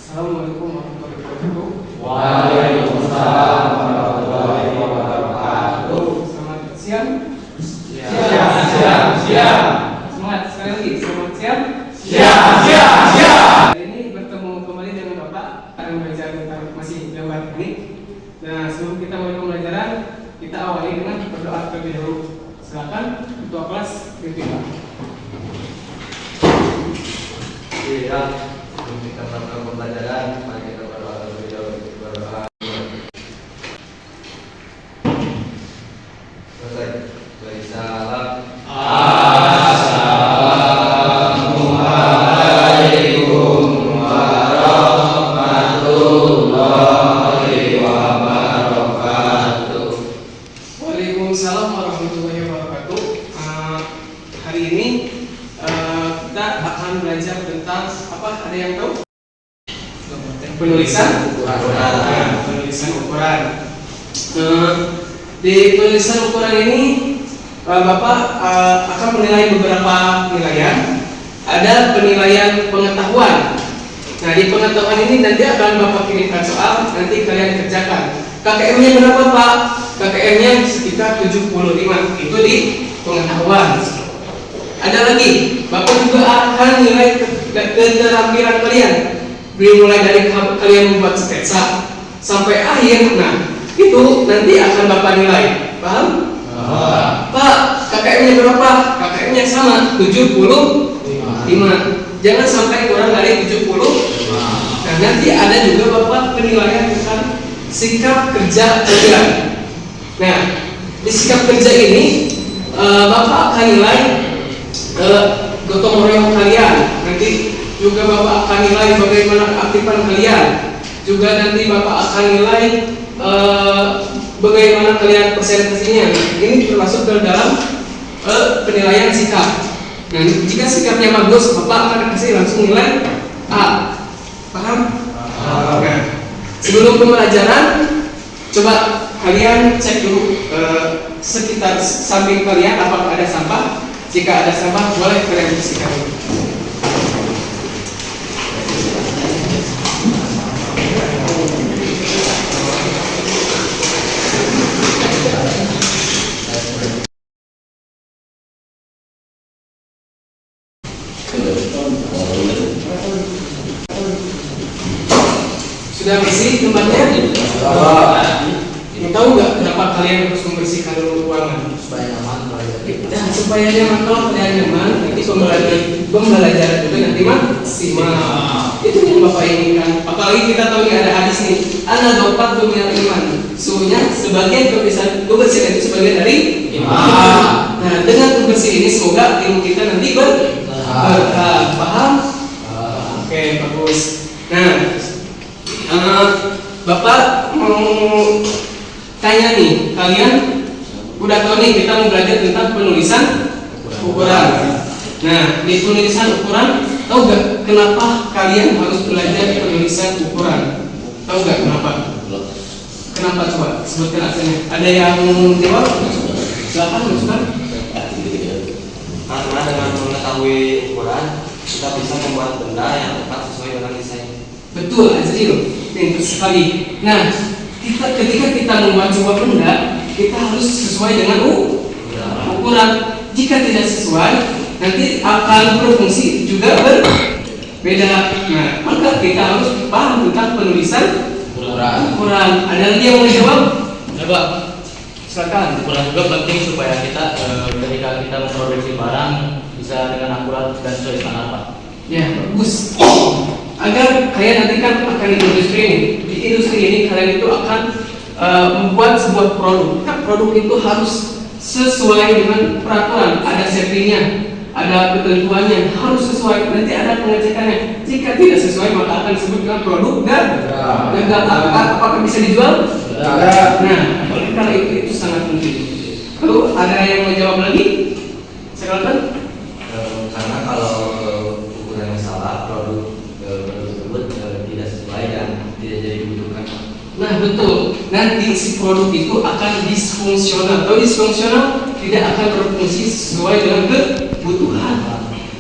Assalamualaikum warahmatullahi wabarakatuh. Waalaikumsalam warahmatullahi wabarakatuh. Selamat siang. Siang. Semangat sekali lagi. Selamat siang. Siang. Hari ini bertemu kembali dengan Bapak akan belajar tentang masih gambar ini. Nah, sebelum kita mulai pembelajaran, kita awali dengan berdoa terlebih dahulu. Silakan ketua kelas dipimpin. Iya. Sebelum kita melakukan pembelajaran, mari kita berdoa terlebih dahulu. Berdoa. Selesai. Beri salam. Assalamualaikum warahmatullahi wabarakatuh. Waalaikumsalam warahmatullahi wabarakatuh. Hari ini kita akan belajar tentang apa? Ada yang tahu? Penulisan ukuran. Di penulisan ukuran ini Bapak akan menilai beberapa penilaian. Ada penilaian pengetahuan. Nah, di pengetahuan ini nanti akan Bapak kirimkan soal, nanti kalian kerjakan. KKM-nya berapa, Pak? KKM-nya sekitar 75. Itu di pengetahuan. Ada lagi, Bapak juga akan nilai keterampilan kalian. Mulai dari kalian membuat sketsa sampai akhir. Nah, itu nanti akan Bapak nilai. Paham? Pak, KKM-nya berapa? KKM-nya sama, 75. Jangan sampai kurang dari 70. Nah, nanti ada juga Bapak penilaian tentang sikap kerja kalian. Nah, di sikap kerja ini Bapak akan nilai gotong royong kalian. Nanti juga Bapak akan nilai bagaimana keaktifan kalian. Juga nanti Bapak akan nilai bagaimana kalian presentasinya. Ini termasuk ke dalam penilaian sikap. Nah, jika sikapnya bagus, Bapak akan kasih langsung nilai A. Paham? Nah, sebelum pembelajaran, coba kalian cek dulu sekitar samping kalian apakah ada sampah. Jika ada sampah, boleh kalian bersihkan. Sudah bersih tempatnya? Tahu nggak kenapa kalian harus membersihkan dulu ruangan? Supaya nyaman belajar. Dan supaya nyaman, kalau kalian nyaman, nanti pembelajaran itu nanti maksimal. Itu yang Bapak inginkan. Apalagi kita tahu ini ada hadis nih. Ana dopat dunia iman. Suhunya sebagian kebersihan itu sebagian dari iman. Nah, dengan kebersihan ini semoga ilmu kita nanti berkah. Paham? Oke, bagus. Nah, Bapak mau tanya nih, kalian udah tahu nih kita mau belajar tentang penulisan ukuran. Nah, di penulisan ukuran, tahu nggak kenapa kalian harus belajar penulisan ukuran? Tahu nggak kenapa? Kenapa, coba sebutkan alasannya. Ada yang jawab? Silakan, Ustaz. Karena dengan mengetahui ukuran, kita bisa membuat benda yang tepat sesuai dengan desain. Betul, Azril. Pintar sekali. Nah, ketika kita membuat sebuah benda, kita harus sesuai dengan ukuran. Jika tidak sesuai, nanti akan berfungsi juga berbeda. Nah, maka kita harus paham tentang penulisan ukuran. Ada lagi yang mau jawab? Coba. Silakan. Ukuran juga penting supaya kita ketika kita memproduksi barang bisa dengan akurat dan sesuai standar, Pak. Ya, bagus. Agar kalian nanti kan akan di industri ini. Di industri ini kalian itu akan membuat sebuah produk. Nah, produk itu harus sesuai dengan peraturan. Ada safety-nya, ada ketentuannya, harus sesuai. Nanti ada pengecekannya. Jika tidak sesuai, maka akan disebut dengan produk gagal. Apakah bisa dijual? Nah, oleh karena itu sangat penting. Lalu ada yang mau jawab lagi? Silakan. Karena kalau ukurannya salah, produk tersebut tidak sesuai dan tidak jadi dibutuhkan. Nah, betul. Nanti si produk itu akan disfungsional. Kalau disfungsional, tidak akan berfungsi sesuai dengan kebutuhan.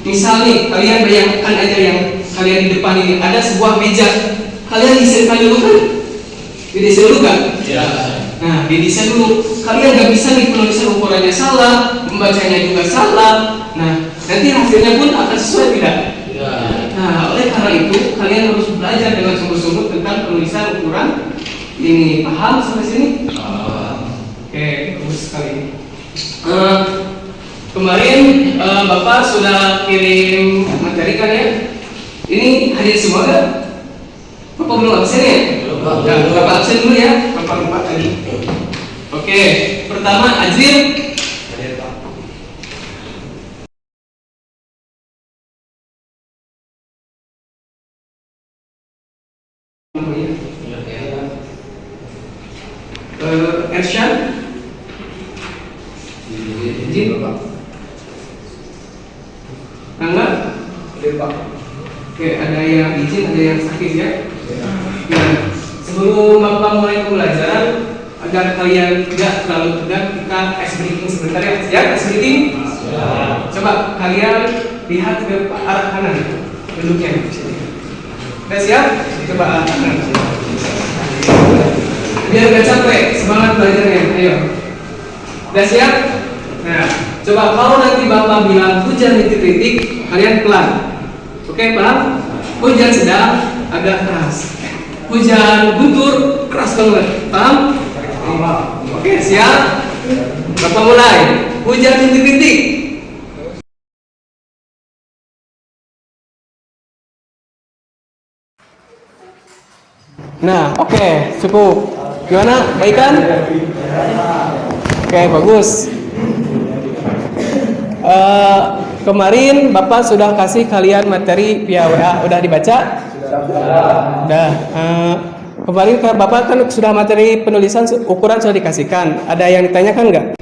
Misal nih, kalian bayangkan aja yang kalian di depan ini ada sebuah meja, kalian desainkan dulu kan? Didesain dulu kan? Ya. Nah, didesain dulu. Kalian nggak bisa nih penulisan ukurannya salah, membacanya juga salah. Nah, nanti hasilnya pun akan sesuai tidak? Ya. Nah, oleh karena itu kalian harus belajar dengan sungguh-sungguh tentang penulisan ukuran ini. Paham sampai sini? Oke, bagus sekali. Kemarin Bapak sudah kirim materi kan ya? Ini hadir semua kan? Bapak belum absen ya? Nah, Bapak absen dulu ya. Bapak lupa tadi. Oke, pertama Azir. Ersyad. Izin Bapak. Angga. Oke, ada yang izin, ada yang sakit ya. Nah, sebelum Bapak mulai pembelajaran, agar kalian tidak terlalu tegang, kita ice breaking sebentar ya. Siap ice breaking? Coba kalian lihat ke arah kanan, duduknya. Udah siap? Coba arah kanan. Biar gak capek, semangat belajarnya. Ayo. Udah siap? Nah, coba kalau nanti Bapak bilang hujan rintik-rintik, kalian pelan. Oke, paham? Hujan sedang, agak keras. Hujan guntur, keras banget. Paham? Oke, siap? Bapak mulai. Hujan rintik-rintik. Nah, oke, cukup. Gimana? Baik kan? Oke, bagus. Kemarin Bapak sudah kasih kalian materi via WA, udah dibaca? Udah. Kemarin Bapak kan sudah materi penulisan ukuran sudah dikasihkan. Ada yang ditanyakan nggak?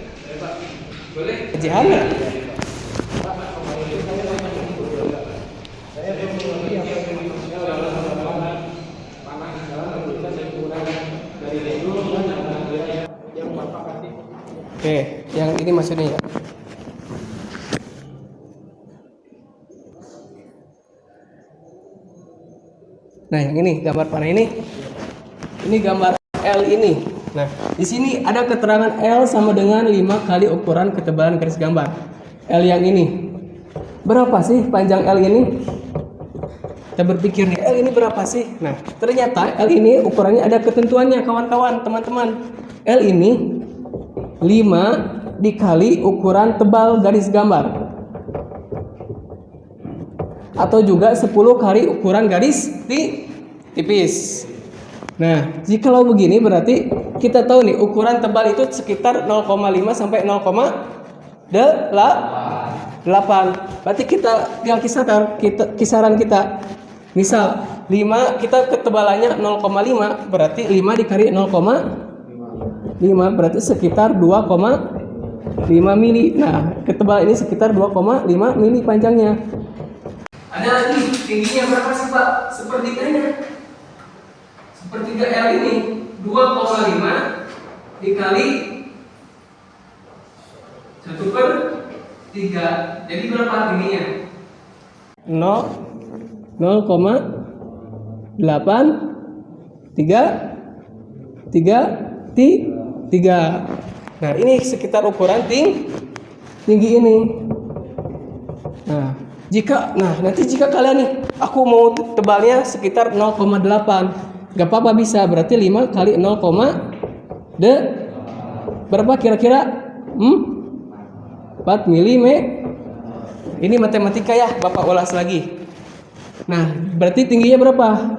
Boleh. Kajian nggak? Oke, yang ini maksudnya ya. Nah, yang ini gambar panah ini gambar L ini. Nah, di sini ada keterangan L sama dengan 5 kali ukuran ketebalan garis gambar. L yang ini. Berapa sih panjang L ini? Kita berpikir nih, L ini berapa sih? Nah, ternyata L ini ukurannya ada ketentuannya, kawan-kawan, teman-teman. L ini 5 dikali ukuran tebal garis gambar. Atau juga 10 kali ukuran garis tipis. Nah, jikalau begini berarti kita tahu nih ukuran tebal itu sekitar 0,5 sampai 0,8. Berarti kita yang kisaran kita misal 5 kita ketebalannya 0,5 berarti 5 dikali 0,5 berarti sekitar 2,5 mili. Nah, ketebalan ini sekitar 2,5 mili panjangnya. Ada lagi tingginya berapa sih Pak? Sepertiganya. Sepertiga L ini 2,5 dikali 1/3. Jadi berapa tingginya? 0,833. Nah, ini sekitar ukuran tinggi ini. Nah, nanti jika kalian nih, aku mau tebalnya sekitar 0,8, gak apa-apa bisa, berarti 5 kali 0, berapa kira-kira? 4 mm. Ini matematika ya, Bapak ulas lagi. Nah, berarti tingginya berapa?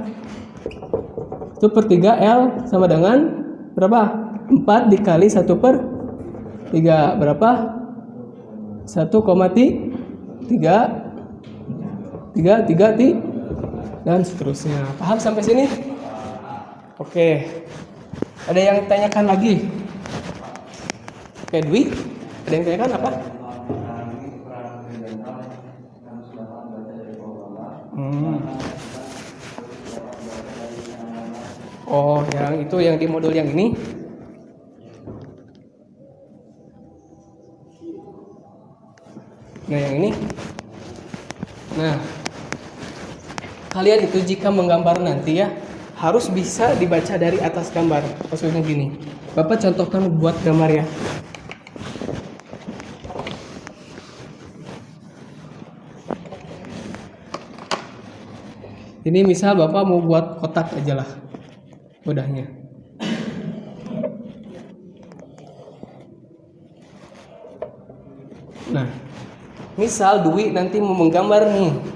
1/3 L sama dengan berapa? 4 dikali 1/3 berapa? 1,3 dan seterusnya. Paham sampai sini? Oke. Ada yang tanyakan lagi? Oke, Dwi. Ada yang tanyakan apa? Oh, yang itu yang di modul yang ini. Nah, yang ini. Nah, kalian itu jika menggambar nanti ya harus bisa dibaca dari atas gambar. Maksudnya gini, Bapak contohkan buat gambar ya. Ini misal Bapak mau buat kotak aja lah wadahnya. Nah, misal Dwi nanti mau menggambar nih.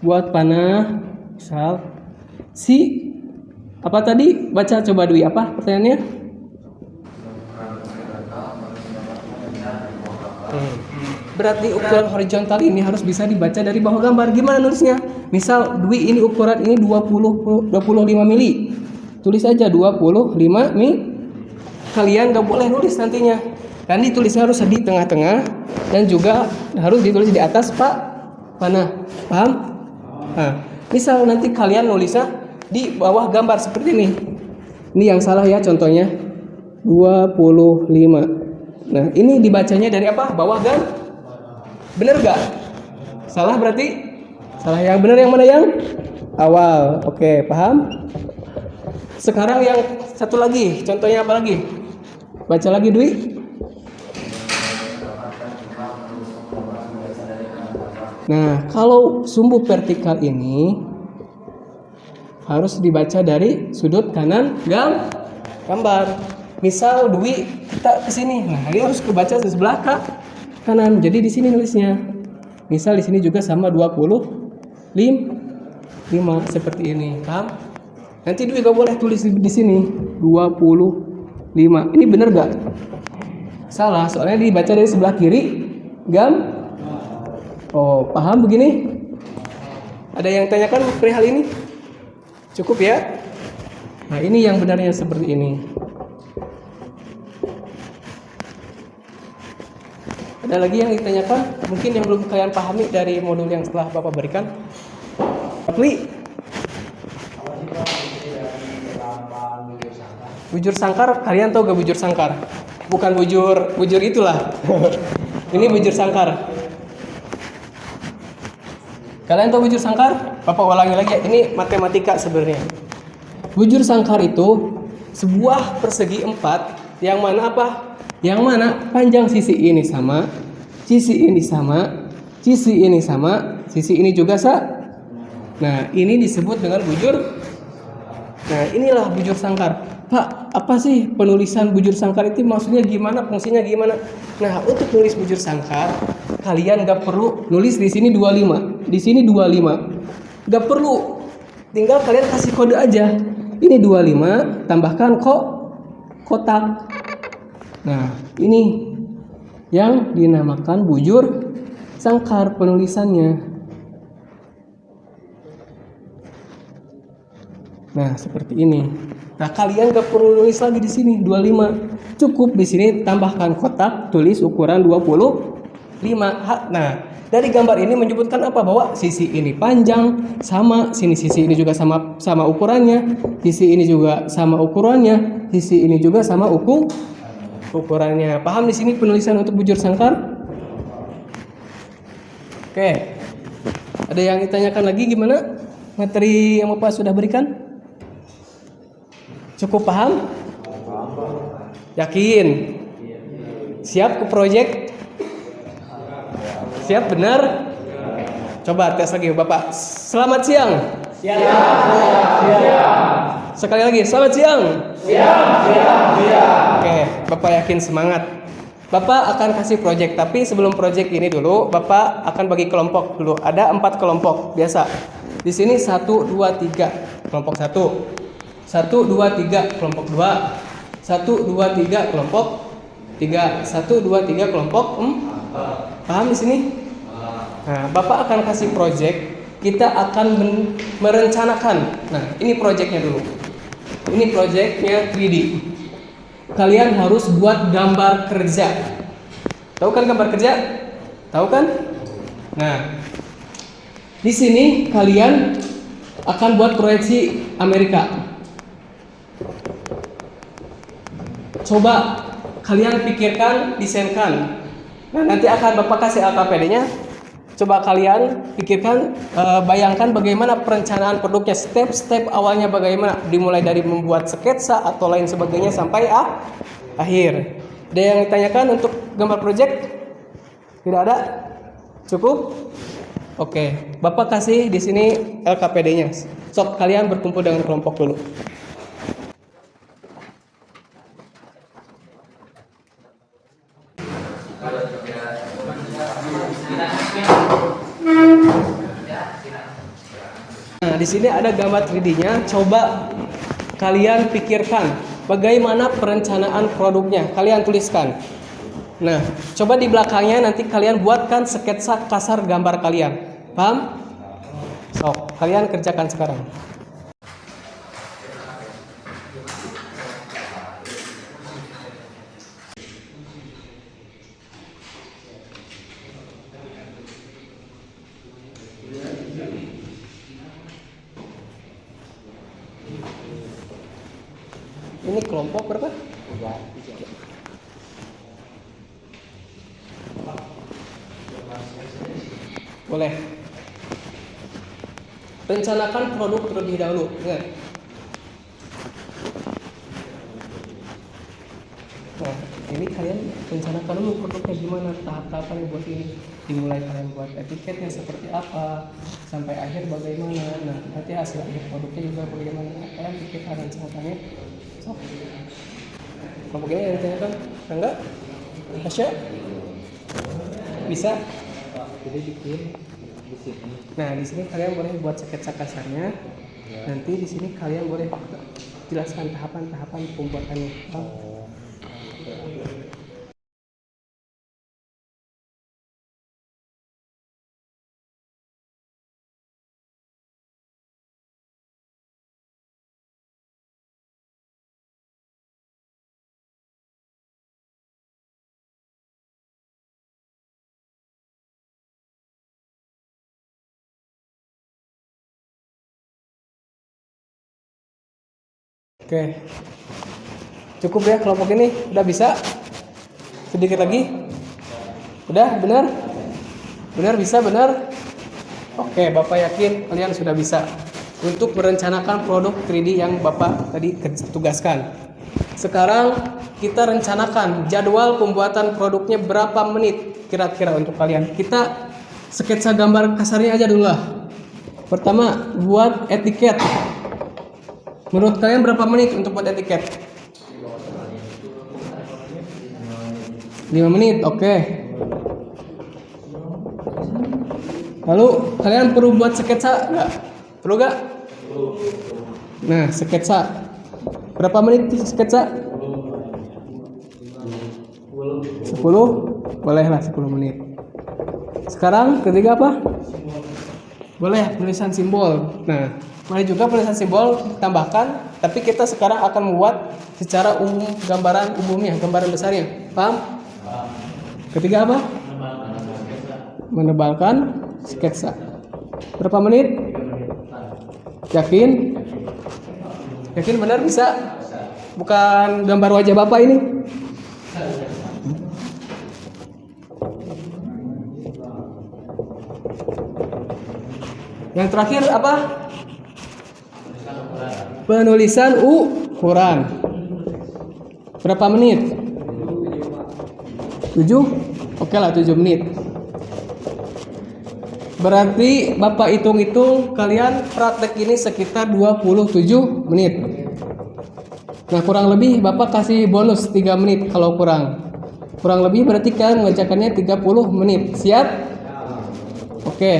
Buat panah, misal si apa tadi? Baca coba Dwi, apa pertanyaannya? Berarti ukuran horizontal ini harus bisa dibaca dari bawah gambar. Gimana nulisnya? Misal Dwi25 mili. Tulis aja 25 mili. Kalian gak boleh nulis nantinya. Dan ditulisnya harus di tengah-tengah dan juga harus ditulis di atas panah. Paham? Nah, misal nanti kalian nulisnya di bawah gambar seperti ini. Ini yang salah ya contohnya. 25. Nah, ini dibacanya dari apa? Bawah gambar. Bener gak? Salah berarti? Salah yang benar yang mana yang? Awal. Oke, paham? Sekarang yang satu lagi. Contohnya apa lagi? Baca lagi Dwi. Nah, kalau sumbu vertikal ini harus dibaca dari sudut kanan gambar. Misal Dwi kita ke sini. Nah, ini harus kebaca di sebelah kanan. Jadi di sini nulisnya. Misal di sini juga sama 25 seperti ini. Paham? Nanti Dwi gak boleh tulis di sini 25. Ini bener gak? Salah, soalnya dibaca dari sebelah kiri Oh, paham begini? Ada yang tanyakan perihal ini? Cukup ya? Nah, ini yang benarnya seperti ini. Ada lagi yang ditanyakan? Mungkin yang belum kalian pahami dari modul yang setelah Bapak berikan. Bujur sangkar, kalian tahu gak bujur sangkar? Bukan bujur itulah. Ini bujur sangkar. Kalian tahu bujur sangkar? Bapak ulangi lagi ya. Ini matematika sebenarnya. Bujur sangkar itu sebuah persegi 4 yang mana apa? Yang mana panjang sisi ini sama, sisi ini sama, sisi ini sama, sisi ini juga Nah, ini disebut dengan bujur. Nah, inilah bujur sangkar. Pak, apa sih penulisan bujur sangkar itu maksudnya gimana? Fungsinya gimana? Nah, untuk nulis bujur sangkar, kalian gak perlu nulis di sini 25, di sini 25. Gak perlu. Tinggal kalian kasih kode aja. Ini 25, tambahkan kotak. Nah, ini yang dinamakan bujur sangkar penulisannya. Nah, seperti ini. Nah, kalian gak perlu nulis lagi di sini 25. Cukup di sini tambahkan kotak, tulis ukuran 25. Nah, dari gambar ini menyebutkan apa? Bahwa sisi ini panjang sama, sisi ini juga sama ukurannya, sisi ini juga sama ukurannya, sisi ini juga sama ukurannya. Paham di sini penulisan untuk bujur sangkar? Oke. Ada yang ditanyakan lagi gimana? Materi yang Bapak sudah berikan? Cukup paham? Yakin? Siap ke proyek? Siap benar? Coba tes lagi Bapak. Selamat siang. Siap. Sekali lagi, selamat siang. Siap. Oke, Bapak yakin semangat. Bapak akan kasih proyek, tapi sebelum proyek ini dulu, Bapak akan bagi kelompok dulu. Ada 4 kelompok biasa. Di sini 1, 2, 3. Kelompok 1. 1, 2, 3 kelompok 2. 1, 2, 3 kelompok 3. 1, 2, 3 kelompok 4. Paham di sini? Nah, Bapak akan kasih proyek. Kita akan merencanakan. Nah, ini proyeknya dulu. Ini proyeknya 3D. Kalian harus buat gambar kerja. Tahu kan gambar kerja? Tahu kan? Nah, di sini kalian akan buat proyeksi Amerika. Coba kalian pikirkan, desainkan Nah, nanti akan Bapak kasih LKPD-nya. Coba kalian pikirkan, bayangkan bagaimana perencanaan produknya, step-step awalnya bagaimana, dimulai dari membuat sketsa atau lain sebagainya sampai akhir. Ada yang ditanyakan untuk gambar project? Tidak ada? Cukup? Oke, Bapak kasih di sini LKPD-nya. Sok kalian berkumpul dengan kelompok dulu. Nah, di sini ada gambar 3D-nya. Coba kalian pikirkan bagaimana perencanaan produknya. Kalian tuliskan. Nah, coba di belakangnya nanti kalian buatkan sketsa kasar gambar kalian. Paham? Sok, kalian kerjakan sekarang. Ini kelompok berapa? Boleh. Rencanakan produk terlebih dahulu. Ingat. Nah, ini kalian rencanakan dulu produknya gimana, tahap-tahapan yang buat ini. Dimulai kalian buat etiketnya seperti apa, sampai akhir bagaimana. Nah, nanti hasil akhir produknya juga bagaimana. Kalian pikirkan rencanakannya. So, kelompok ini yang ditanyakan, enggak? Tasya? Bisa? Jadi bikin di sini. Nah, di sini kalian boleh buat sketsa kasarnya. Nanti di sini kalian boleh jelaskan tahapan-tahapan pembuatannya. Oke, cukup ya kelompok ini, udah bisa? Sedikit lagi? Udah, benar? Benar bisa, benar? Oke, Bapak yakin kalian sudah bisa untuk merencanakan produk 3D yang Bapak tadi tugaskan. Sekarang kita rencanakan jadwal pembuatan produknya berapa menit kira-kira untuk kalian. Kita sketsa gambar kasarnya aja dulu lah. Pertama, buat etiket. Menurut kalian berapa menit untuk buat etiket? 5 menit, oke. Lalu kalian perlu buat sketsa nggak? Perlu nggak? Nah, sketsa. Berapa menit sketsa? 10? Bolehlah 10 menit. Sekarang ketiga apa? Boleh tulisan simbol. Nah, boleh juga tulisan simbol tambahkan, tapi kita sekarang akan membuat secara umum gambaran umumnya, gambaran besarnya. Paham? Ketiga apa? Menebalkan sketsa. Berapa menit? Yakin? Yakin benar bisa? Bukan gambar wajah Bapak ini? Yang terakhir apa? Penulisan ukuran. Berapa menit? 7? Oke lah 7 menit. Berarti Bapak hitung-hitung kalian praktek ini sekitar 27 menit. Nah, kurang lebih Bapak kasih bonus 3 menit kalau kurang. Kurang lebih berarti kalian mengerjakannya 30 menit. Siap? Oke.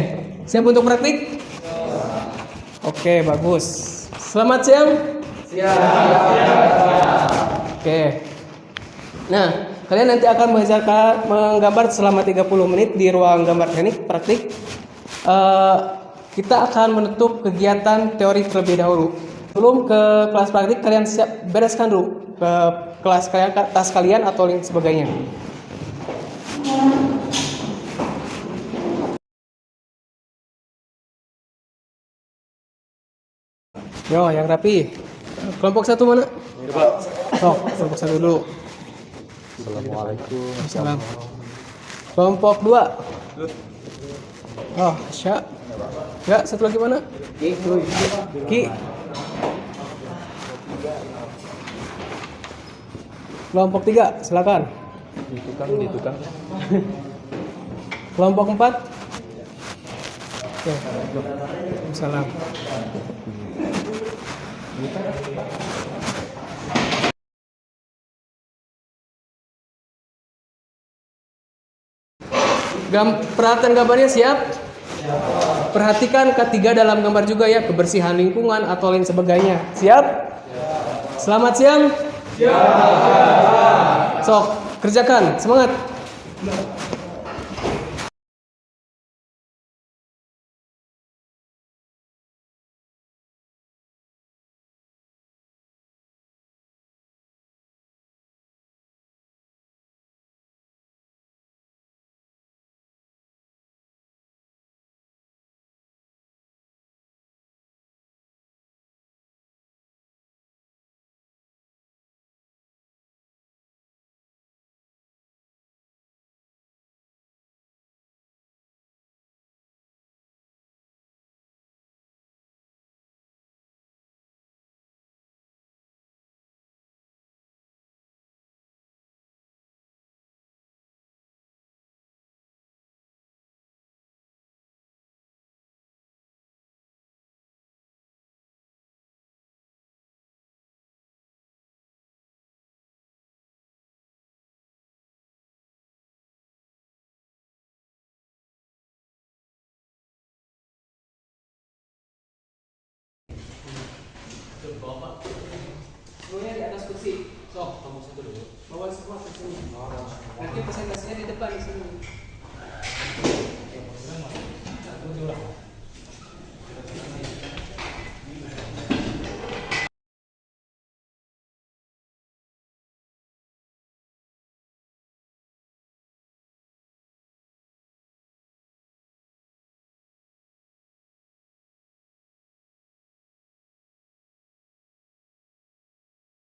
Siap untuk praktik? Oke, bagus. Selamat siang. Siap. Oke. Nah, kalian nanti akan menggambar selama 30 menit di ruang gambar teknik praktik. Kita akan menutup kegiatan teori terlebih dahulu. Sebelum ke kelas praktik, kalian siap bereskan dulu ke kelas kalian, tas kalian atau lain sebagainya. Yo, yang rapi. Kelompok satu mana? Oh, kelompok satu dulu. Assalamualaikum. Salam. Kelompok 2. Oh, Sya. Ya, satu lagi mana? Ki. Kelompok 3, silakan. Ditukang. Kelompok 4. Oke. Salam. Perhatian gambarnya siap? Perhatikan ketiga dalam gambar juga ya, kebersihan lingkungan atau lain sebagainya. Siap? Selamat siang. Sok, kerjakan, semangat. Semuanya di atas kursi. Sok, kamu satu dulu. Bawa semua ke sini. Nanti presentasinya di depan sini.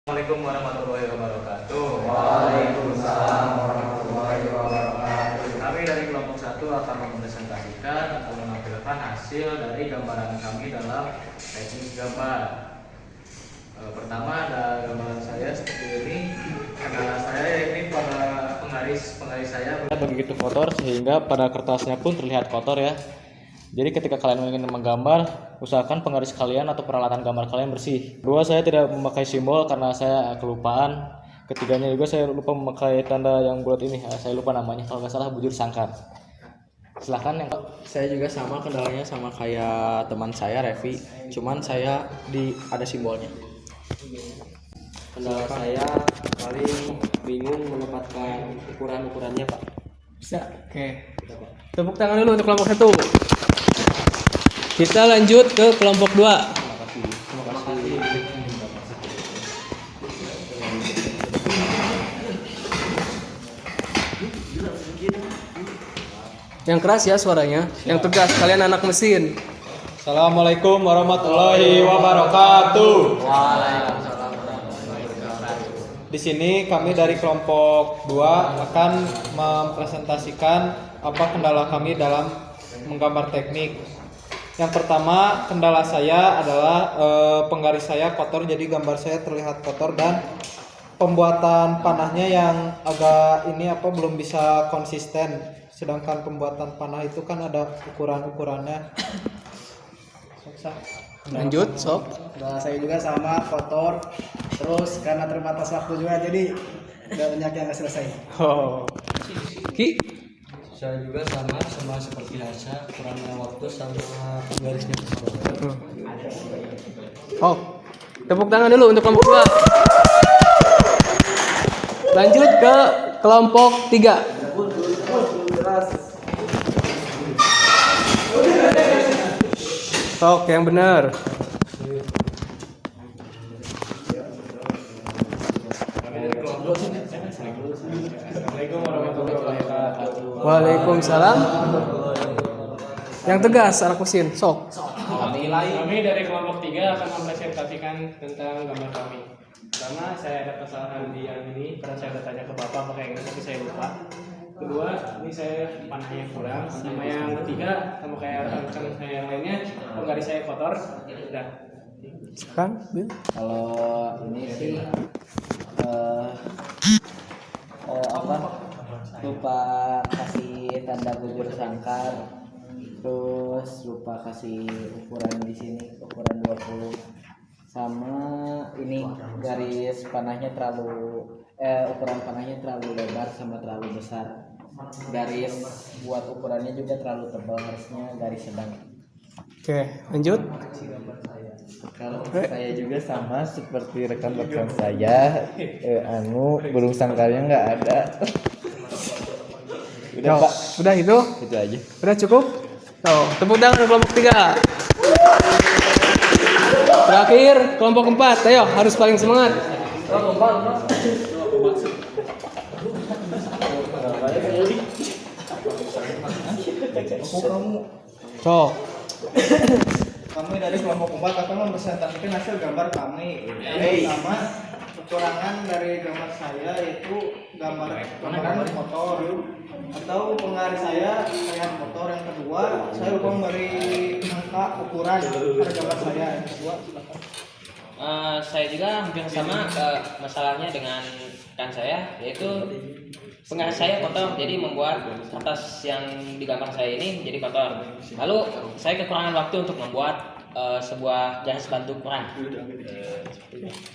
Assalamualaikum warahmatullahi wabarakatuh. Waalaikumsalam warahmatullahi wabarakatuh. Kami dari kelompok 1 akan mempresentasikan atau menampilkan hasil dari gambaran kami dalam teknik gambar. Pertama ada gambaran saya seperti ini. Kendala saya ini pada penggaris saya begitu kotor sehingga pada kertasnya pun terlihat kotor ya. Jadi ketika kalian ingin menggambar, usahakan penggaris kalian atau peralatan gambar kalian bersih. Kedua, saya tidak memakai simbol karena saya kelupaan. Ketiganya juga saya lupa memakai tanda yang bulat ini. Saya lupa namanya, kalau nggak salah bujur sangkar. Silahkan yang Saya juga sama kendalanya sama kayak teman saya Revi, cuman saya ada simbolnya. Kendala saya paling bingung menempatkan ukurannya Pak. Bisa. Oke. Tepuk tangan dulu untuk kelompok 1. Kita lanjut ke kelompok 2. Yang keras ya suaranya, yang tegas. Kalian anak mesin. Assalamualaikum warahmatullahi wabarakatuh. Di sini kami dari kelompok 2 akan mempresentasikan apa kendala kami dalam menggambar teknik. Yang pertama, kendala saya adalah penggaris saya kotor, jadi gambar saya terlihat kotor dan pembuatan panahnya yang agak belum bisa konsisten. Sedangkan pembuatan panah itu kan ada ukurannya. Lanjut, sok. Nah, saya juga sama kotor, terus karena terbatas waktu juga jadi udah banyak yang nggak selesai. Oh. Ki. Saya juga sama seperti Hasya, kurangnya waktu sama penggarisnya. Oh. Tepuk tangan dulu untuk kelompok 2. Lanjut ke kelompok 3. Sok yang benar. Waalaikumsalam. Yang tegas anak mesin. Sok. Kami dari kelompok 3 akan mempresentasikan tentang gambar kami. Pertama, saya ada kesalahan di yang ini karena saya bertanya ke Bapak pakai Inggris tapi saya lupa. kedua ini saya panahnya kurang, sama yang ketiga sama kayak rekan saya yang lainnya penggaris saya kotor. Udah. Kan, Bin? Kalau ini sih lupa kasih tanda bujur sangkar, terus lupa kasih ukuran di sini, ukuran 20, sama ini garis panahnya ukuran panahnya terlalu lebar sama terlalu besar. Garis buat ukurannya juga terlalu tebal, harusnya garis sedang. Oke, lanjut. Kalau saya juga sama seperti rekan-rekan saya, burung sangkarnya nggak ada. Udah Pak, Udah itu? itu aja. Udah cukup? Oh, tepuk tangan kelompok 3. Terakhir kelompok 4. Ayo, harus paling semangat. So, Kami dari kelompok 4 akan mempresentasikan hasil gambar kami. Yang pertama, kekurangan dari gambar saya yaitu gambaran motor atau penggaris saya kayak motor. Yang kedua, saya lupa memberi angka ukuran pada gambar saya. Yang kedua, silakan. Saya juga hampir sama masalahnya dengan rekan saya, yaitu penggaris saya kotor, jadi membuat kertas yang digambar saya ini menjadi kotor. Lalu saya kekurangan waktu untuk membuat sebuah garis bantu ukuran.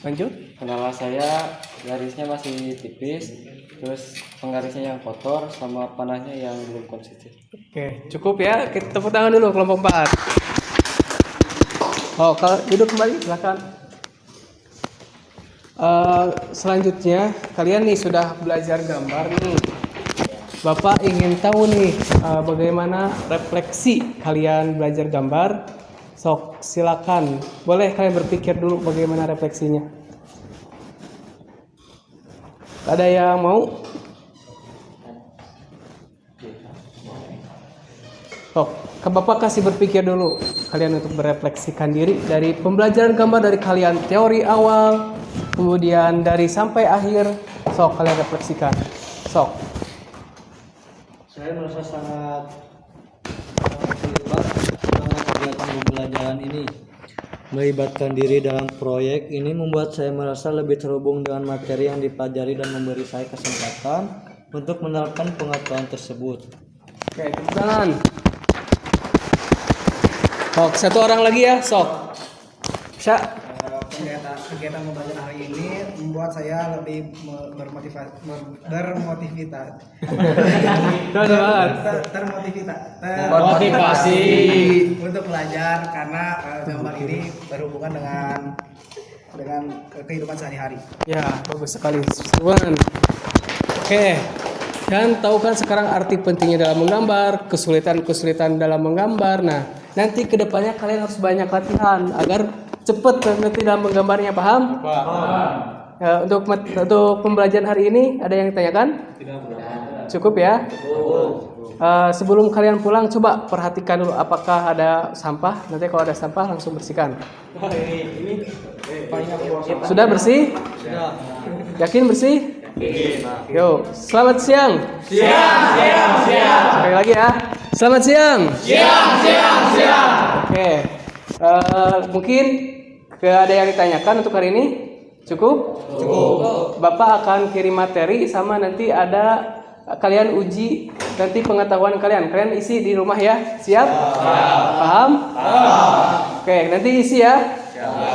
lanjut. Kendala saya garisnya masih tipis, terus penggarisnya yang kotor sama panahnya yang belum konsisten. Oke, cukup ya. Kita tepuk tangan dulu kelompok 4. Oh, kalau duduk kembali silakan. Selanjutnya kalian nih sudah belajar gambar nih. Bapak ingin tahu nih bagaimana refleksi kalian belajar gambar. Sok silakan. Boleh kalian berpikir dulu bagaimana refleksinya. Ada yang mau? Sok, Bapak kasih berpikir dulu kalian untuk merefleksikan diri dari pembelajaran gambar dari kalian teori awal, kemudian dari sampai akhir. Sok kalian refleksikan. Sok. Saya merasa sangat terlibat dalam kegiatan pembelajaran ini. Melibatkan diri dalam proyek ini membuat saya merasa lebih terhubung dengan materi yang dipelajari dan memberi saya kesempatan untuk menerapkan pengetahuan tersebut. Oke, tepuk tangan. Sok, satu orang lagi ya, sok. Sya. Kegiatan pembelajaran hari ini membuat saya lebih termotivasi untuk belajar karena gambar ini berhubungan dengan kehidupan sehari-hari. Ya, bagus sekali. Suwan. Oke. Dan tahu kan sekarang arti pentingnya dalam menggambar, kesulitan dalam menggambar. Nah, nanti kedepannya kalian harus banyak latihan agar cepet nanti dalam menggambarnya, paham? Ya, untuk pembelajaran hari ini ada yang ditanyakan? Cukup ya? Sebelum kalian pulang coba perhatikan dulu apakah ada sampah. Nanti kalau ada sampah langsung bersihkan. Sudah bersih? Yakin bersih? Yo, selamat siang. Siang. Sekali lagi ya. Selamat siang. Siang. Oke. Mungkin ada yang ditanyakan untuk hari ini? Cukup. Bapak akan kirim materi sama nanti ada kalian uji nanti pengetahuan kalian. Kalian isi di rumah ya. Siap? Paham? Oke, nanti isi ya.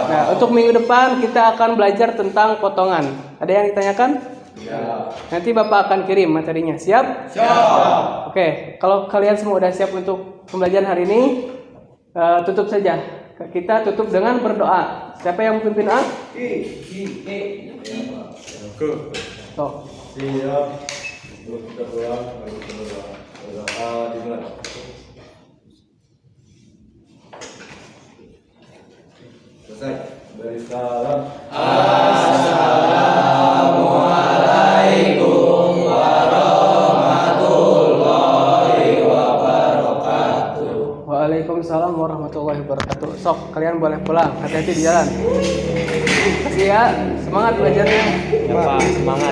Nah, untuk minggu depan kita akan belajar tentang potongan. Ada yang ditanyakan? Nanti Bapak akan kirim materinya. Siap? Oke, kalau kalian semua udah siap untuk pembelajaran hari ini, tutup saja. Kita tutup dengan berdoa. Siapa yang memimpin doa? Toh. Selesai. Dari salam. Assalamualaikum warahmatullahi wabarakatuh. Waalaikumsalam warahmatullahi wabarakatuh. Sok, kalian boleh pulang. Hati-hati di jalan. Kasih ya, semangat belajarnya. Ya Pak, semangat.